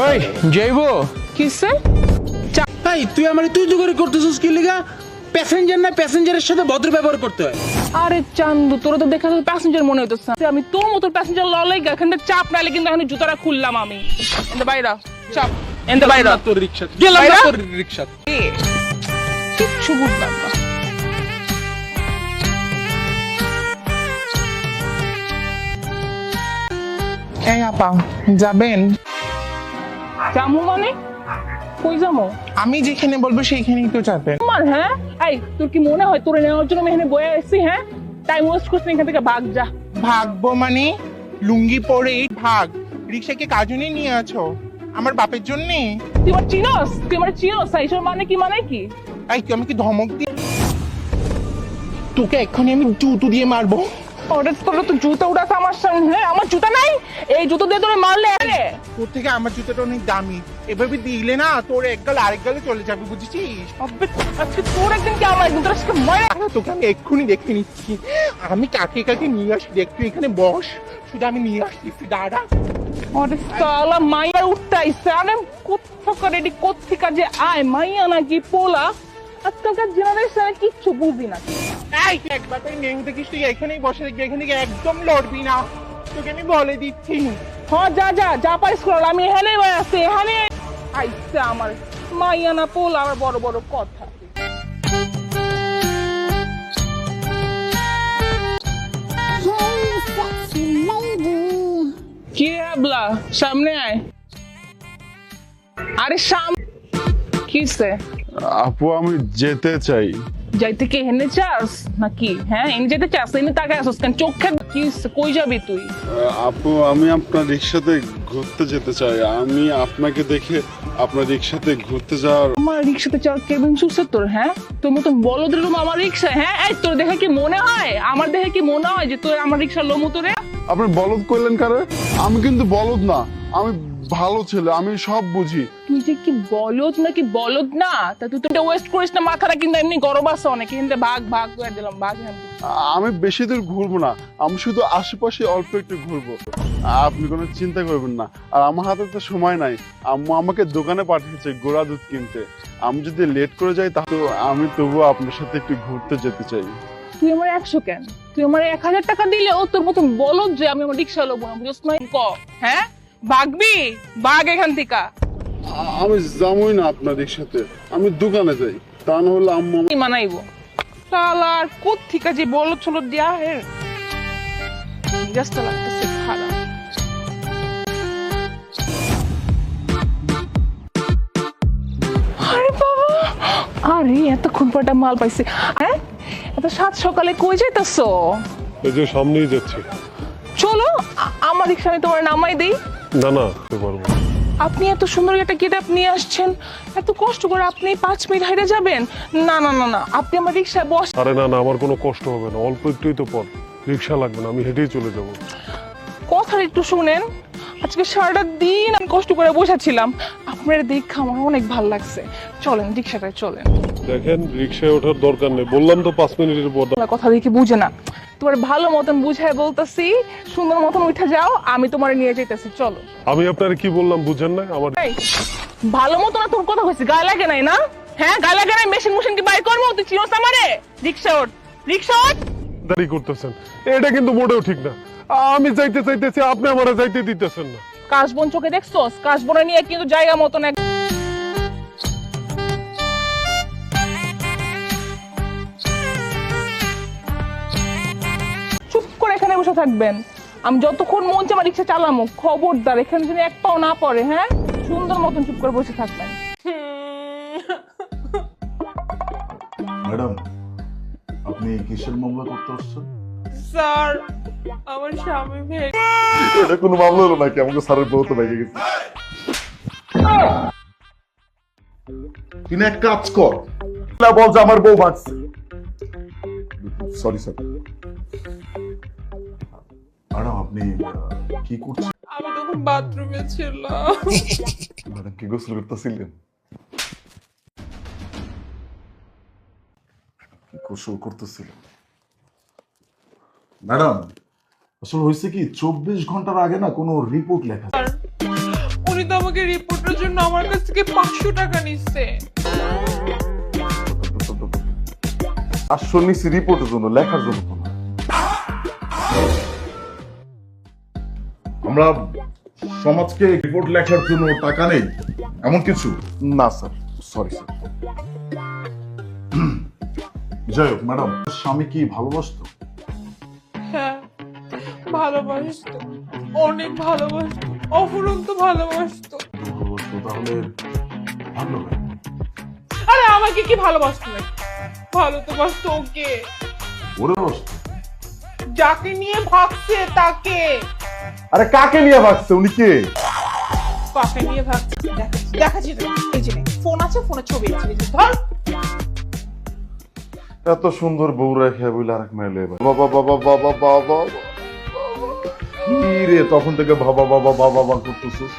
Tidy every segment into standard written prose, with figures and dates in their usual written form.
ওই যাইবো কিসে? ভাই তুই আমার তুই তো করে করতেছিস কি লিগা? প্যাসেঞ্জার না, প্যাসেঞ্জারের সাথে ভদ্র ব্যবহার করতে হয়। আরে চান্দু, তোরা তো দেখা যাচ্ছে প্যাসেঞ্জার মনে হইতেছে। আমি তোর মতো প্যাসেঞ্জার ললে এখানে চাপ নালে কিন্তু এখন জুতাটা খুললাম আমি। এন্ড বাইরা চাপ, এন্ড বাইরা তোর রিকশা গেলাম না, তোর রিকশা কিচ্ছু বুঝলাম না। এই আপা যাবেন? জামু মানে কই যামু? আমি যেখানে বলবো সেইখানেই তো যাবেন। আমার হ্যাঁ, এই তোর কি মনে হয় তোর নেওয়ার জন্য আমি এখানে বয়ে আসছি? হ্যাঁ, টাইম ওয়েস্ট করছিস, এখান থেকে ভাগ যা। ভাগবো মানে? লুঙ্গি পরে ভাগ? রিক্সাকে কাজনে নিয়ে আছো আমার বাপের জন্য? তুই আমার চিনস? তুই আমার চিনস? এইসব মানে কি? মানে কি? এই তুই আমাকে ধমক দিয়ে, তোকে এক্ষুনি আমি জুতো দিয়ে মারবো। ওরে তোরা তো জুতা উড়াস আমার সামনে। হ্যাঁ, আমার জুতা নাই, এই জুতো দিয়ে তোরে মারলে আরে। তোর থেকে আমার জুতোটা অনেক দামি, এভাবে দিলে না তোর এক গাল আরেক গালে চলে যাবে, বুঝেছিস? আবে আজকে তোর একদিন কি আমার একদিন, তোর আজকে মারা। তোকে আমি এক্ষুনি দেখে নিচ্ছি, আমি কাকে কাকে নিয়ে আসি দেখ, তুই এখানে বস, শুধু আমি নিয়ে আসছি, দাঁড়া। ওরে সালা মাইয়া উঠতাইছে, আরে কোত্থেকে এডি কোত্থেকে যে আয়, মাইয়া নাকি পোলা? আজকালকার জেনারেশনে কিচ্ছু বুঝি না। এই একবার তুই নেই দেখিস, তুই এখানেই বসে দেখবি, এখান থেকে একদম লড়বি না, তোকে আমি বলে দিচ্ছি। হ্যাঁ যা যা যা পারিস কর, আমি এখানে বয়ে আছি, এখানে আইছে আমার মাইয়া না পোলা, আবার বড় বড় কথা। কি habla? সামনে আয়। আরে কিসে? আপু আমি যেতে চাই। যাইতে কি হেনে চাস নাকি? হ্যাঁ, এনে যেতে চাস? এনে তাকায় আসস কেন? চোখে কি? কই যাবি তুই? আপু আমি আপনার রিক্সাতে ঘুরতে যেতে চাই। আমি আপনাকে দেখে আপনার রিক্সাতে ঘুরতে যাওয়ার। আমার রিক্সাতে চাওয়ার কেবিন সুসে তোর? হ্যাঁ, তোর মতো বলদের লোম আমার রিক্সা? হ্যাঁ, এই তোর দেখে কি মনে হয়, আমার দেখে কি মনে হয় যে তোর আমার রিক্সার লোম তোরে? আপনি বলদ করলেন কারে? আমি কিন্তু বলদ না, আমি ভালো ছেলে, আমি সব বুঝি। তুই যে কি বলদ নাকি বলদ না, তা তুই তো ওয়েস্ট করিস না মাথাটা, কিন্তু এমনি গরম আছে অনেক, কিন্তু ভাগ ভাগ করে দিলাম, ভাগ। আমি বেশি দূর ঘুরবো না, আমি শুধু আশেপাশে অল্প একটু ঘুরবো, আপনি কোনো চিন্তা করবেন না। আর আমার হাতে তো সময় নাই, আম্মু আমাকে দোকানে পাঠিয়েছে গোড়া দুধ কিনতে। আমি যদি লেট করে যাই তাহলে আমি তবুও আপনার সাথে একটু ঘুরতে যেতে চাই। তুই আমার 100 কেন? তুই আমার 1000 টাকা দিলেও তোর মতন বলদ যে আমি আমার রিক্সা লোবো না, বুঝছ না? হ্যাঁ, ভাগবি, ভাগ এখান থেকে। আমি যাবই না আপনার রিক্সাতে, আমি দোকানে যাই, তা না হলে আম্মু মানাইবো। শালার কোত্থেকে যে বলদ চলদ দেয়া হে, জাস্ট লাগতেছে খারাপ। আরে বাবা, আরে এতক্ষণ পর একটা মাল পাইছি। হ্যাঁ, এত সাত সকালে কই যাইতাছো? এই যে সামনেই যাচ্ছি। চলো আমার রিক্সা, আমি তোমার নামাই দেই। না না, পারবো। আপনি এত সুন্দর একটা গেটআপ নিয়ে আসছেন, এত কষ্ট করে আপনি 5 মিনিট হেঁটে যাবেন? না না না না, আপনি আমার রিক্সায় বস। আরে না না, আমার কোনো কষ্ট হবে না, অল্প একটুই তো পথ, রিক্সা লাগবে না, আমি হেঁটেই চলে যাব। কথা একটু শুনেন, আজকে সারাটা দিন আমি কষ্ট করে বসেছিলাম, আপনার দেখা আমার অনেক ভালো লাগছে। চলেন রিক্সাটায় চলেন। দেখেন রিক্সায় ওঠার দরকার নেই, বললাম তো 5 মিনিটের পর। তোমার কথা দেখে বুঝে না, তোমার ভালো মতন বুঝায় বলতেছি, সুন্দর মতন উঠে যাও, আমি তোমার নিয়ে যাইতেছি, চলো। আমি আপনার কি বললাম বুঝেন না? আমার এই ভালো মতন তোর কথা হয়েছে, গায়ে লাগে নাই না? হ্যাঁ, গায়ে লাগে নাই? মেশিন মুশিন কি বাই করবো? তুই চিনোস আমারে? রিক্সা ওঠ, রিক্সা ওঠ। দাঁড়ি করতেছেন, এটা কিন্তু মোটেও ঠিক না। আমি যাইতে চাইতেছি, আপনি আমার যাইতে দিতেছেন না। কাশবন চোখে দেখছোস? কাশবনে নিয়ে কিন্তু জায়গা মতন এক। চুপ করে এখানে বসে থাকবেন, আমি যতক্ষণ মন চায় আমার রিক্সা চালামো। খবরদার এখানে যেন এক পাও না পড়ে। হ্যাঁ, সুন্দর মতন চুপ করে বসে থাকবেন। ম্যাডাম, আপনি কিসের মামলা করতে আসছেন? স্যার, আমার স্বামী ভেঙে। এটা কোনো মামলা হলো নাকি? আমাকে স্যারের বউ তো ভেঙে গেছে। তুই না এক কাজ কর, বল যে আমার বউ ভাগছে। Sorry sir. ম্যাডাম আপনি কি করছেন? আমি তখন বাথরুমে ছিলাম। ম্যাডাম কি গোসল করতেছিলেন? গোসল করতেছিলাম। ম্যাডাম, আসলে হয়েছে কি 24 ঘন্টার আগে না কোনো রিপোর্ট লেখা স্যার উনি তো আমাকে রিপোর্টের জন্য আমার কাছ থেকে 500 টাকা নিচ্ছে। আসল নিছি রিপোর্টের জন্য, লেখার জন্য তো না। আমরা সমাজকে রিপোর্ট লেখার জন্য টাকা নেই এমন কিছু না স্যার, সরি স্যার। যাই হোক ম্যাডাম, স্বামী কি ভালোবাসতো? হ্যাঁ ভালোবাসতো, অনেক ভালোবাসতো, অফুরন্ত ভালোবাসতো। ভালোবাসতো তাহলে ভালো হয়। আরে আমাকে কি ভালোবাসতো নাকি? ভালো তো বাসতো ওকে, ওরে বাসতো। যাকে নিয়ে ভাগছে তাকে। আরে কাকে নিয়ে ভাগছে? উনি কে? কাকে নিয়ে ভাগছে দেখাচ্ছি তো, এই যে ফোন আছে, ফোনে ছবি আছে, এই যে ধর। এত সুন্দর বউ রেখে বলে আরেক মেলে বাবা বাবা বাবা বাবা কি রে, তখন থেকে বাবা বাবা বাবা বাবা করতেছিস।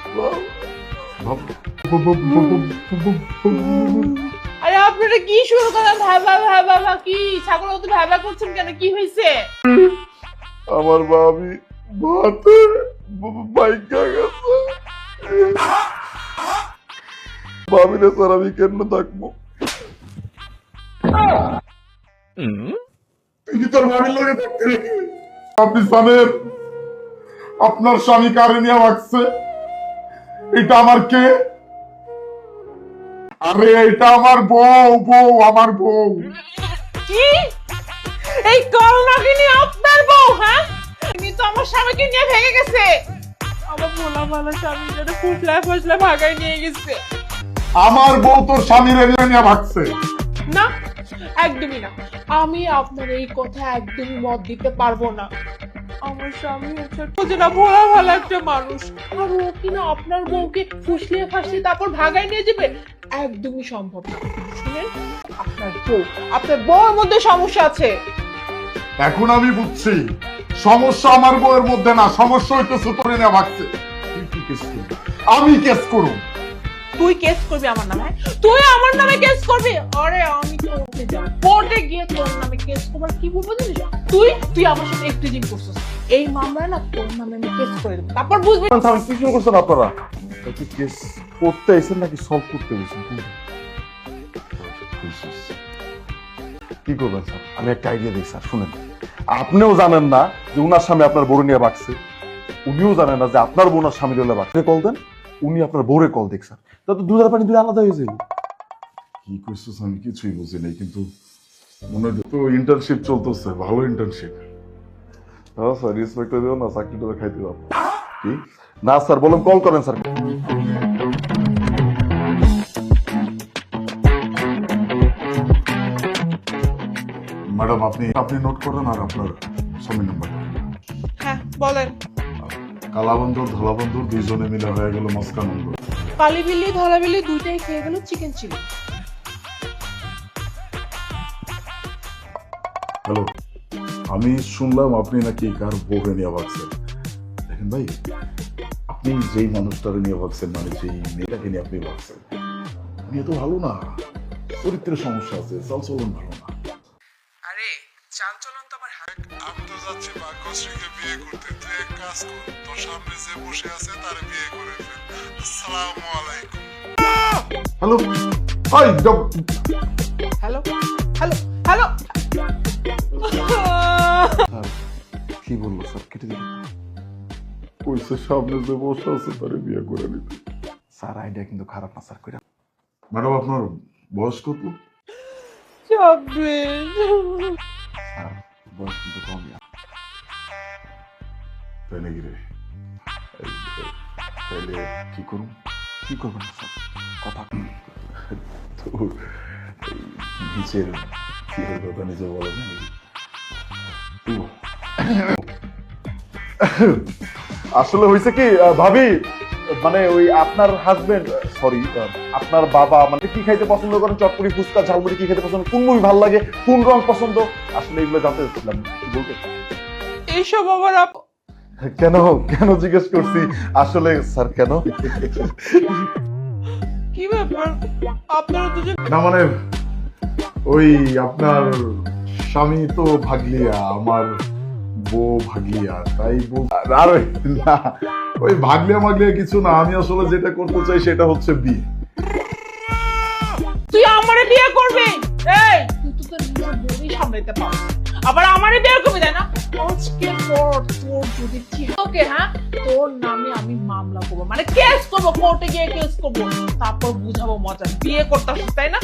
আরে আপনারা কি শুরু করেন? ভাবা ভাবা কি ছাগল তো ভাবা করছেন কেন? কি হয়েছে? আমার বাবি ভাতে বাইকা গেছে। ভাবিলে স্যার আমি কেন থাকবো? তিনি তোর ভাবির লগে থাকতে রেখে আপনি জানেন আপনার স্বামী কারে নিয়ে ভাগছে? এটা আমার কে? আরে এটা আমার বউ, বউ আমার বউ। কি এই করোনাগিনী আপনার বউ? হ্যাঁ, তিনি তো আমার স্বামীকে নিয়ে ভেঙে গেছে। আমার ভোলা ভালো স্বামী যেটা ফুটলা ফসলা ভাগায় নিয়ে গেছে। আমার বউ তোর স্বামীর নিয়ে ভাগছে? না, একদমই না। আমি আপনার এই কথা একদমই মত দিতে পারবো না। আমার স্বামী হচ্ছে না ভোলা ভালো একটা মানুষ, আর ও কিনা আপনার বউকে ফুসলিয়ে ফাসলিয়ে তারপর ভাগায় নিয়ে যাবে, একদমই সম্ভব না। শুনেন, আপনার বউয়ের মধ্যে সমস্যা আছে। এখন আমি বুঝছি সমস্যা আমার বউয়ের মধ্যে না, সমস্যা হইতেছে তোরে নিয়ে ভাগছে। তুই কি কেস করবি? আমি কেস করব। তুই কেস করবি আমার নামে? তুই আমার নামে কেস করবি? আরে আমি কোর্টে যাব, কোর্টে গিয়ে তোর নামে কেস করবার কি বলবো জানিস? তুই আমার সাথে এক্সচেঞ্জ করছিস, এই মামলা না তোর নামে আমি কেস করে দেব, তারপর বুঝবি। আমি কি শুরু করছেন আপনারা? কি কেস করতে আইছেন নাকি সলভ করতে গেছেন? কি করবেন স্যার? আমি একটা আইডিয়া দিই স্যার, শুনেন। আপনিও জানেন না যে উনার স্বামী আপনার বউ নিয়ে ভাগছে, উনিও জানেন না যে আপনার বউ ওনার স্বামী নিয়ে ভাগছে। কল দেন, উনি আপনার বউরে কল দেখ স্যার, তাতে দুধার পানি দুই আলাদা হয়ে যাবে। কি করছিস আমি কিছুই বুঝি নাই, কিন্তু মনে হয় তো ইন্টার্নশিপ চলতেছে, ভালো ইন্টার্নশিপ। হ্যাঁ স্যার, রেসপেক্ট দিও না, চাকরিটা খাইতে দাও। কি না স্যার, বলুন, কল করেন স্যার। ম্যাডাম আপনি নোট করেন আর আপনার স্বামীর নাম্বার। হ্যাঁ বলেন। কালাবন্ধুর ধলাবন্ধুর দুইজনে মিলে হয়ে গেল মস্কানন্দ। কালি বিল্লি ধলা বিল্লি দুইটাই খেয়ে গেল চিকেন চিলি। হ্যালো, আমি শুনলাম আপনি নাকি কার বউকে নিয়ে ভাগছেন। দেখেন ভাই, আপনি যেই মানুষটারে নিয়ে ভাগছেন, মানে যেই মেয়েটাকে নিয়ে আপনি ভাগছেন, মেয়ে তো ভালো না, চরিত্রের সমস্যা আছে, চালচলন ভালো না। আরে চালচলন তো আমার আমি তো যাচ্ছি ভাগ্যশ্রীকে বিয়ে করতে, তুই এক কাজ কর, তোর সামনে যে বসে আছে তারে বিয়ে করে ফেল। আসসালামু আলাইকুম। Hello, hello hello hello. কি বললো স্যার? কেটে দিল। কইছে সামনে যে বসে আছে তারে বিয়ে করে নিতে। স্যার আইডিয়া কিন্তু খারাপ না স্যার, কইরা। ম্যাডাম আপনার বয়স কত? 24। স্যার বয়স কিন্তু কম না। তাই নাকি রে? তাহলে কি করুন? কি করবেন না স্যার? কথা তো নিচের কথা নিজে বলা যায় নাকি? আসলে হয়েছে কি ভাবি, মানে ওই আপনার হাজবেন্ড, সরি আপনার বাবা, মানে কি খাইতে পছন্দ করেন? চটপটি, ফুচকা, ঝালমুড়ি কি খাইতে পছন্দ? কোন মুভি ভালো লাগে? কোন রং পছন্দ? আসলে এগুলো জানতে চাচ্ছিলাম, কি বলতে? এইসব আবার কেন কেন জিজ্ঞেস করছি আসলে স্যার, কেন? কি ব্যাপার? আপনারা দুজন না মানে ওই আপনার স্বামী তো ভাগলিয়া, আমার বউ ভাগলিয়া, তাই আরে না, ওই ভাগলিয়া মাগলিয়া কিছু না। আমি আসলে যেটা করতে চাই সেটা হচ্ছে বিয়ে। তুই আমারে বিয়ে করবি? এই তুই তো তোর নিজের বউই সামলাইতে পারবি, আবার আমারে বিয়ে করবি, তাই না? আজকের পর তোর যদি ওকে, হ্যাঁ, তোর নামে আমি মামলা করবো, মানে কেস করবো, কোর্টে গিয়ে কেস করবো, তারপর বুঝাবো মজা। বিয়ে করতে আসছিস, তাই না?